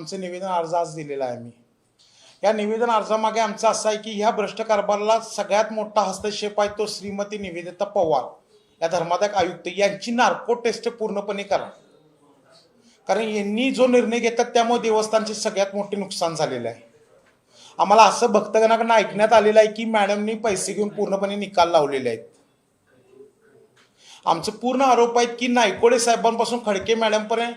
आमचं निवेदन अर्ज आज दिलेला आहे आम्ही। या निवेदन अर्जामागे आमचं असं आहे की ह्या भ्रष्ट कारभाराला सगळ्यात मोठा हस्तक्षेप आहे तो श्रीमती निवेदिता पवार या धर्मादाय आयुक्त यांची नार्को टेस्ट पूर्णपणे करा, कारण यांनी जो निर्णय घेतात त्यामुळे देवस्थानचे सगळ्यात मोठे नुकसान झालेलं आहे। आम्हाला असं भक्तगणाकडून ऐकण्यात आलेलं आहे की मॅडमनी पैसे घेऊन पूर्णपणे निकाल लावलेले आहेत। आमचं पूर्ण आरोप आहे की नायकोडे साहेबांपासून खडके मॅडमपर्यंत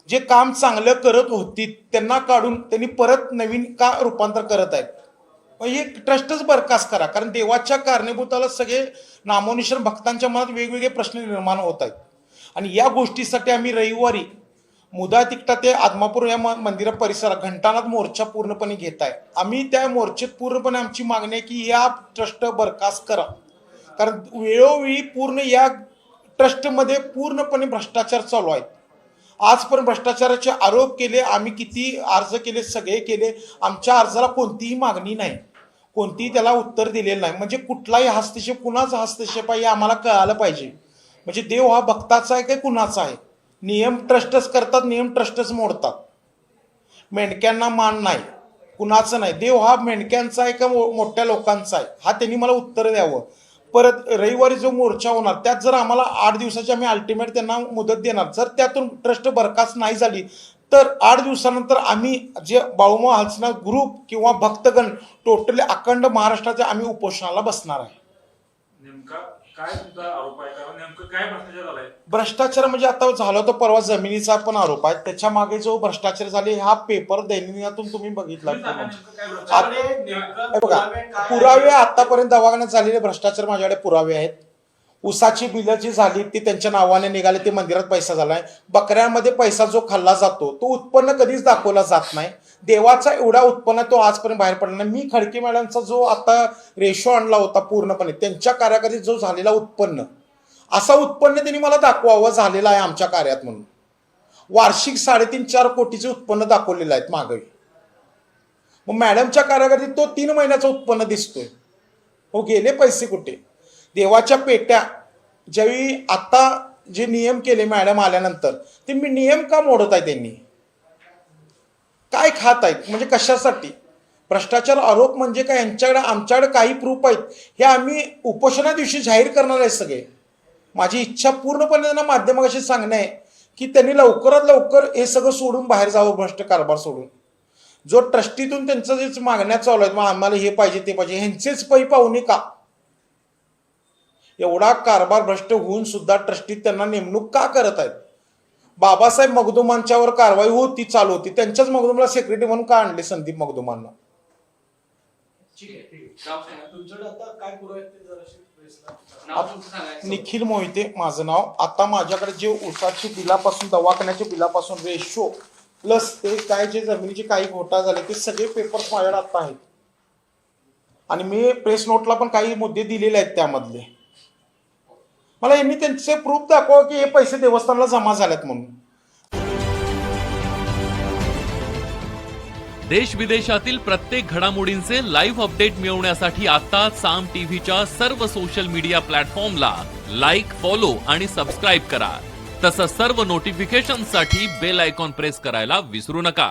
जे काम चांगलं करत होती त्यांना काढून त्यांनी परत नवीन का रूपांतर करत आहेत। हे ट्रस्टच बरखास्त करा, कारण देवाच्या कारणीभूताला सगळे नामोनिशाण भक्तांच्या मनात वेगवेगळे प्रश्न निर्माण होत आहेत। आणि या गोष्टीसाठी आम्ही रविवारी मुदा तिकटा ते आदमापूर या मंदिरा परिसरात घंटानाथ मोर्चा पूर्णपणे घेत आहे। आम्ही त्या मोर्चेत पूर्णपणे आमची मागणी आहे की या ट्रस्ट बरखास्त करा, कारण वेळोवेळी पूर्ण या ट्रस्टमध्ये पूर्णपणे भ्रष्टाचार चालू आहे। आजपर्यंत भ्रष्टाचाराचे आरोप केले, आम्ही किती अर्ज केले, सगळे केले, आमच्या अर्जाला कोणतीही मागणी नाही, कोणतीही त्याला उत्तर दिलेलं नाही। म्हणजे कुठलाही हस्तक्षेप, कुणाचा हस्तक्षेप आहे हे आम्हाला कळालं पाहिजे। म्हणजे देव हा भक्ताचा आहे की कुणाचा आहे? नियम ट्रस्टच करतात, नियम ट्रस्टच मोडतात। मेंढक्यांना मान नाही, कुणाचं नाही। देव हा मेंढक्यांचा आहे का मोठ्या लोकांचा आहे हा त्यांनी मला उत्तर द्यावं। परत रविवारी जो मोर्चा होणार त्यात जर आम्हाला 8 दिवसाची आम्ही अल्टिमेट त्यांना मुदत देणार, जर त्यातून ट्रस्ट बरखास्त नाही झाली तर 8 दिवसानंतर आम्ही जे बाळूमामा हलसनाथ ग्रुप किंवा भक्तगण टोटली अखंड महाराष्ट्राचे आम्ही उपोषणाला बसणार आहे। नेमका काय तुमचा आरोप आहे? कारण नेमकं काय भ्रष्टाचार झालाय? भ्रष्टाचार म्हणजे आता झाला तो परवा जमिनीचा पण आरोप आहे, त्याच्या मागे जो भ्रष्टाचार झाले हा पेपर दैनिकातून तुम्ही बघितला बघा। पुरावे आतापर्यंत दवाखान्यात झालेले भ्रष्टाचार माझ्याकडे पुरावे आहेत। उसाची बिलं जी झाली ती त्यांच्या नावाने निघाले, ते मंदिरात पैसा झालाय। बकऱ्यांमध्ये पैसा जो खाल्ला जातो तो उत्पन्न कधीच दाखवला जात नाही। देवाचा एवढा उत्पन्न तो आजपर्यंत बाहेर पडला नाही। मी खडके मॅडमचा जो आता रेशो आणला होता पूर्णपणे त्यांच्या कार्याकडे जो झालेला उत्पन्न, असा उत्पन्न त्यांनी मला दाखवावं झालेला आहे आमच्या कार्यात म्हणून। वार्षिक 3.5-4 कोटीचे उत्पन्न दाखवलेलं आहे मागे। मग मॅडमच्या कार्याकडे तो 3 महिन्याचं उत्पन्न दिसतोय, हो गेले पैसे कुठे? देवाच्या पेट्या ज्यावेळी आता जे नियम केले मॅडम आल्यानंतर ते मी नियम का मोडत आहे? त्यांनी काय खात आहेत? म्हणजे कशासाठी? भ्रष्टाचार आरोप म्हणजे काय? यांच्याकडे आमच्याकडे काही प्रूफ आहेत, हे आम्ही उपोषणा दिवशी जाहीर करणार आहे सगळे। माझी इच्छा पूर्णपणे त्यांना माध्यमाशी सांगणे आहे की त्यांनी लवकरात लवकर हे सगळं सोडून बाहेर जावं, भ्रष्ट कारभार सोडून। जो ट्रस्टीतून त्यांचं जे मागण्या चालू आहेत, मग आम्हाला हे पाहिजे ते पाहिजे, ह्यांचेच पै पाहुणे का? एवढा कारभार भ्रष्ट होऊन सुद्धा ट्रस्टी त्यांना नेमणूक का करत आहेत? बाबासाहेब मगदुमांच्यावर कारवाई होती, चालू होती, त्यांच्याच मगदुमला सेक्रेटरी म्हणून का आणले संदीप मगदुमांना? निखिल मोहिते माझं नाव। आता माझ्याकडे जे उसाची बिलापासून दवाखान्याच्या बिलापासून रेशो प्लस ते काय जे जमिनीचे काही घोटाळे झाले ते सगळे पेपर्स माझ्याकडे आता आहेत। आणि मी प्रेस नोटला पण काही मुद्दे दिलेले आहेत त्यामधले। मला यांनी त्यांचे प्रूफ दाखवा की हे पैसे देवस्थानला जमा झालेत म्हणून। देश विदेशातील प्रत्येक घडामोडींचे लाईव्ह अपडेट मिळवण्यासाठी आता साम टीव्हीच्या सर्व सोशल मीडिया प्लॅटफॉर्मला लाईक, फॉलो आणि सबस्क्राईब करा। तसंच सर्व नोटिफिकेशनसाठी बेल आयकॉन प्रेस करायला विसरू नका।